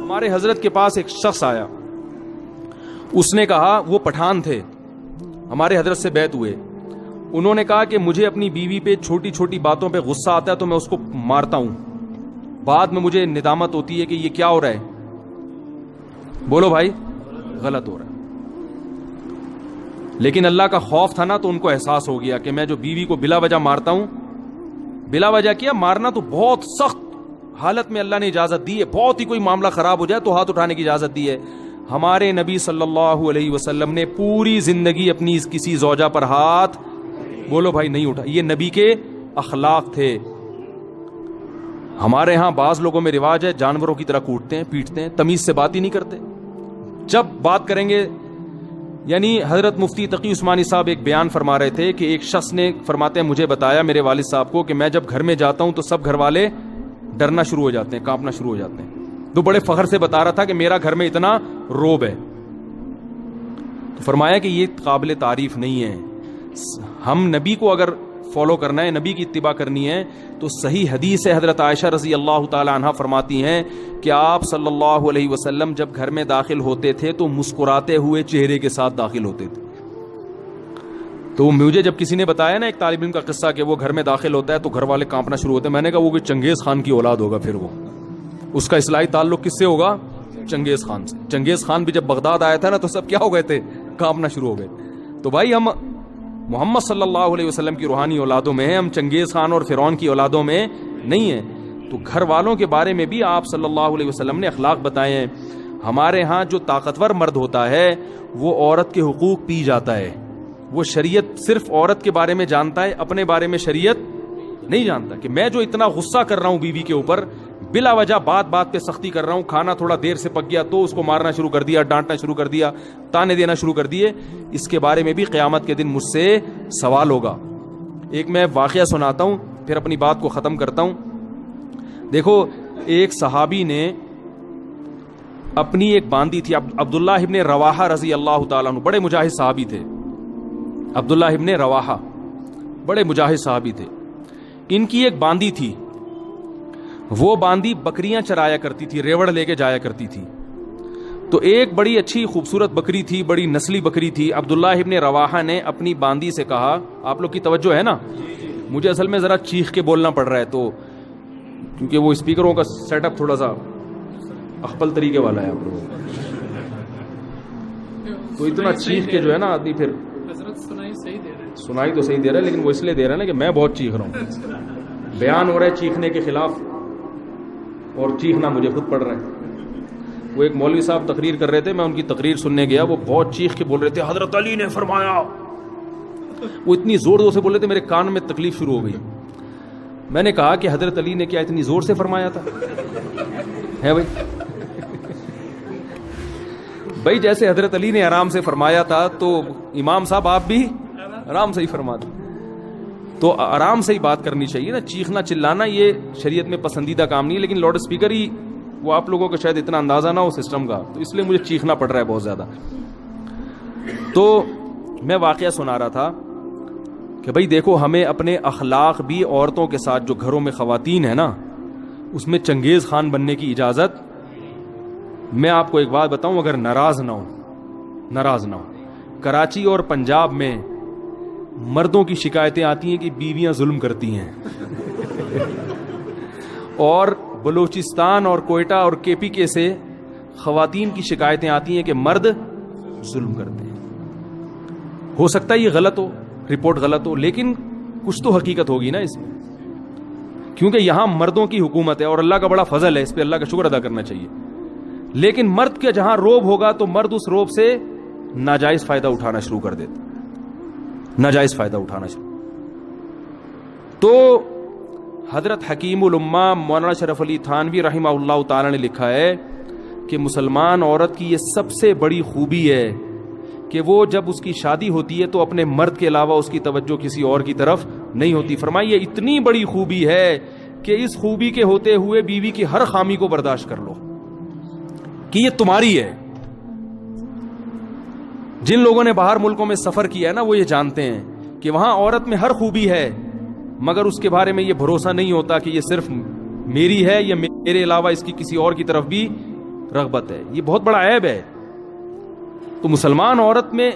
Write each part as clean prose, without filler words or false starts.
ہمارے حضرت کے پاس ایک شخص آیا, اس نے کہا, وہ پٹھان تھے, ہمارے حضرت سے بیعت ہوئے, انہوں نے کہا کہ مجھے اپنی بیوی پہ چھوٹی چھوٹی باتوں پہ غصہ آتا ہے تو میں اس کو مارتا ہوں, بعد میں مجھے ندامت ہوتی ہے کہ یہ کیا ہو رہا ہے. بولو بھائی, غلط ہو رہا ہے. لیکن اللہ کا خوف تھا نا, تو ان کو احساس ہو گیا کہ میں جو بیوی کو بلا وجہ مارتا ہوں, بلا وجہ کیا مارنا تو بہت سخت حالت میں اللہ نے اجازت دی ہے, بہت ہی کوئی معاملہ خراب ہو جائے تو ہاتھ اٹھانے کی اجازت دی ہے. ہمارے نبی صلی اللہ علیہ وسلم نے پوری زندگی اپنی کسی زوجہ پر ہاتھ, بولو بھائی, نہیں اٹھا. یہ نبی کے اخلاق تھے. ہمارے ہاں بعض لوگوں میں رواج ہے جانوروں کی طرح کوٹتے ہیں, پیٹتے ہیں, تمیز سے بات ہی نہیں کرتے. جب بات کریں گے, یعنی حضرت مفتی تقی عثمانی صاحب ایک بیان فرما رہے تھے کہ ایک شخص نے, فرماتے ہیں, مجھے بتایا میرے والد صاحب کو کہ میں جب گھر میں جاتا ہوں تو سب گھر والے ڈرنا شروع ہو جاتے ہیں, کانپنا شروع ہو جاتے ہیں. تو بڑے فخر سے بتا رہا تھا کہ میرا گھر میں اتنا روب ہے. تو فرمایا کہ یہ قابل تعریف نہیں ہے. ہم نبی کو اگر فالو کرنا ہے, نبی کی اتباع کرنی ہے, تو صحیح حدیث ہے, حضرت عائشہ رضی اللہ تعالی عنہا فرماتی ہیں کہ آپ صلی اللہ علیہ وسلم جب گھر میں داخل ہوتے تھے تو مسکراتے ہوئے چہرے کے ساتھ داخل ہوتے تھے. تو مجھے جب کسی نے بتایا نا ایک طالب علم کا قصہ کہ وہ گھر میں داخل ہوتا ہے تو گھر والے کانپنا شروع ہوتے ہیں, میں نے کہا وہ کوئی چنگیز خان کی اولاد ہوگا, پھر وہ اس کا اصلاحی تعلق کس سے ہوگا؟ چنگیز خان سے. چنگیز خان بھی جب بغداد آیا تھا نا تو سب کیا ہو گئے تھے؟ کانپنا شروع ہو گئے. تو بھائی ہم محمد صلی اللہ علیہ وسلم کی روحانی اولادوں میں ہیں, ہم چنگیز خان اور فرعون کی اولادوں میں نہیں ہیں. تو گھر والوں کے بارے میں بھی آپ صلی اللہ علیہ وسلم نے اخلاق بتائے ہیں. ہمارے ہاں جو طاقتور مرد ہوتا ہے وہ عورت کے حقوق پی جاتا ہے. وہ شریعت صرف عورت کے بارے میں جانتا ہے, اپنے بارے میں شریعت نہیں جانتا. کہ میں جو اتنا غصہ کر رہا ہوں بیوی کے اوپر, بلا وجہ بات بات پہ سختی کر رہا ہوں, کھانا تھوڑا دیر سے پک گیا تو اس کو مارنا شروع کر دیا, ڈانٹنا شروع کر دیا, تانے دینا شروع کر دیے, اس کے بارے میں بھی قیامت کے دن مجھ سے سوال ہوگا. ایک میں واقعہ سناتا ہوں پھر اپنی بات کو ختم کرتا ہوں. دیکھو, ایک صحابی نے اپنی ایک باندی تھی, عبداللہ ابن رواحہ رضی اللہ تعالیٰ عنہ, بڑے مجاہد صحابی تھے. عبداللہ ابن رواحہ بڑے مجاہد صحابی تھے. ان کی ایک باندی تھی, وہ باندی بکریاں چرایا کرتی تھی, ریوڑ لے کے جایا کرتی تھی. تو ایک بڑی اچھی خوبصورت بکری تھی, بڑی نسلی بکری تھی. عبداللہ ابن رواحہ نے اپنی باندی سے کہا, آپ لوگ کی توجہ ہے نا, مجھے اصل میں ذرا چیخ کے بولنا پڑ رہا ہے تو کیونکہ وہ اسپیکروں کا سیٹ اپ تھوڑا سا اخپل طریقے والا ہے آپ لوگوں کا, تو اتنا چیخ کے جو ہے نا آدمی پھر سنائی تو صحیح دے رہا ہے, لیکن وہ اس لیے دے رہا ہے نا کہ میں بہت چیخ رہا ہوں. بیان ہو رہا ہے چیخنے کے خلاف اور چیخنا مجھے خود پڑ رہا ہے. وہ ایک مولوی صاحب تقریر کر رہے تھے, میں ان کی تقریر سننے گیا, وہ بہت چیخ کے بول رہے تھے حضرت علی نے فرمایا. وہ اتنی زور زور سے بول رہے تھے, میرے کان میں تکلیف شروع ہو گئی. میں نے کہا کہ حضرت علی نے کیا اتنی زور سے فرمایا تھا؟ ہے بھائی جیسے حضرت علی نے آرام سے فرمایا تھا تو امام صاحب آپ بھی آرام سے ہی فرما دیں. تو آرام سے ہی بات کرنی چاہیے نا, چیخنا چلانا یہ شریعت میں پسندیدہ کام نہیں ہے. لیکن لاؤڈ اسپیکر ہی وہ آپ لوگوں کو شاید اتنا اندازہ نہ ہو سسٹم کا, تو اس لیے مجھے چیخنا پڑ رہا ہے بہت زیادہ. تو میں واقعہ سنا رہا تھا کہ بھائی دیکھو, ہمیں اپنے اخلاق بھی عورتوں کے ساتھ, جو گھروں میں خواتین ہیں نا, اس میں چنگیز خان بننے کی اجازت. میں آپ کو ایک بات بتاؤں, اگر ناراض نہ ہو, کراچی اور پنجاب میں مردوں کی شکایتیں آتی ہیں کہ بیویاں ظلم کرتی ہیں, اور بلوچستان اور کوئٹہ اور کے پی کے سے خواتین کی شکایتیں آتی ہیں کہ مرد ظلم کرتے ہیں. ہو سکتا ہے یہ غلط ہو, رپورٹ غلط ہو, لیکن کچھ تو حقیقت ہوگی نا اس میں, کیونکہ یہاں مردوں کی حکومت ہے اور اللہ کا بڑا فضل ہے, اس پہ اللہ کا شکر ادا کرنا چاہیے. لیکن مرد کا جہاں روب ہوگا تو مرد اس روب سے ناجائز فائدہ اٹھانا شروع کر دیتا, ناجائز فائدہ اٹھانا شروع. تو حضرت حکیم الامہ مولانا شرف علی تھانوی رحمہ اللہ تعالی نے لکھا ہے کہ مسلمان عورت کی یہ سب سے بڑی خوبی ہے کہ وہ جب اس کی شادی ہوتی ہے تو اپنے مرد کے علاوہ اس کی توجہ کسی اور کی طرف نہیں ہوتی. فرمائیے اتنی بڑی خوبی ہے کہ اس خوبی کے ہوتے ہوئے بیوی کی ہر خامی کو برداشت کر لو کہ یہ تمہاری ہے. جن لوگوں نے باہر ملکوں میں سفر کیا ہے نا, وہ یہ جانتے ہیں کہ وہاں عورت میں ہر خوبی ہے, مگر اس کے بارے میں یہ بھروسہ نہیں ہوتا کہ یہ صرف میری ہے یا میرے علاوہ اس کی کسی اور کی طرف بھی رغبت ہے. یہ بہت بڑا عیب ہے. تو مسلمان عورت میں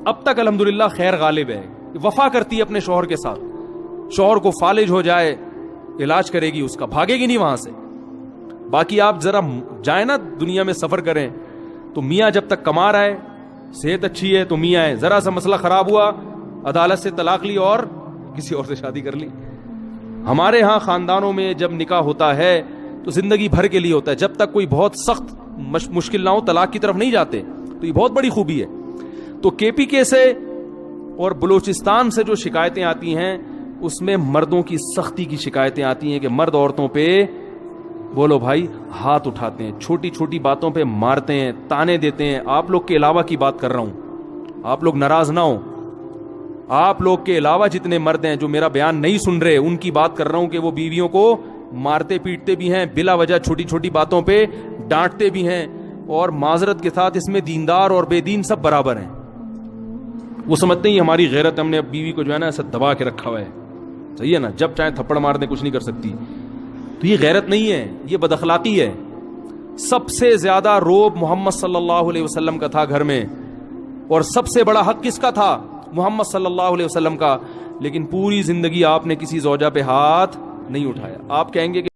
اب تک الحمدللہ خیر غالب ہے, وفا کرتی ہے اپنے شوہر کے ساتھ. شوہر کو فالج ہو جائے علاج کرے گی اس کا, بھاگے گی نہیں وہاں سے. باقی آپ ذرا جائیں نا دنیا میں سفر کریں تو میاں جب تک کما رہا ہے, صحت اچھی ہے تو میاں ہے, ذرا سا مسئلہ خراب ہوا عدالت سے طلاق لی اور کسی اور سے شادی کر لی. ہمارے ہاں خاندانوں میں جب نکاح ہوتا ہے تو زندگی بھر کے لیے ہوتا ہے, جب تک کوئی بہت سخت مشکل نہ ہو طلاق کی طرف نہیں جاتے. تو یہ بہت بڑی خوبی ہے. تو کے پی کے سے اور بلوچستان سے جو شکایتیں آتی ہیں اس میں مردوں کی سختی کی شکایتیں آتی ہیں کہ مرد عورتوں پہ بولو بھائی ہاتھ اٹھاتے ہیں, چھوٹی چھوٹی باتوں پہ مارتے ہیں, تانے دیتے ہیں. آپ لوگ کے علاوہ کی بات کر رہا ہوں, آپ لوگ ناراض نہ ہو. آپ لوگ کے علاوہ جتنے مرد ہیں جو میرا بیان نہیں سن رہے ان کی بات کر رہا ہوں کہ وہ بیویوں کو مارتے پیٹتے بھی ہیں, بلا وجہ چھوٹی چھوٹی باتوں پہ ڈانٹتے بھی ہیں. اور معذرت کے ساتھ اس میں دیندار اور بے دین سب برابر ہیں. وہ سمجھتے ہیں ہماری غیرت, ہم نے بیوی کو جو ہے نا ایسا دبا کے رکھا ہوا ہے, صحیح ہے نا, جب چاہے تھپڑ مار دیں کچھ نہیں کر سکتی. تو یہ غیرت نہیں ہے, یہ بد اخلاقی ہے. سب سے زیادہ روب محمد صلی اللہ علیہ وسلم کا تھا گھر میں, اور سب سے بڑا حق کس کا تھا؟ محمد صلی اللہ علیہ وسلم کا. لیکن پوری زندگی آپ نے کسی زوجہ پہ ہاتھ نہیں اٹھایا. آپ کہیں گے کہ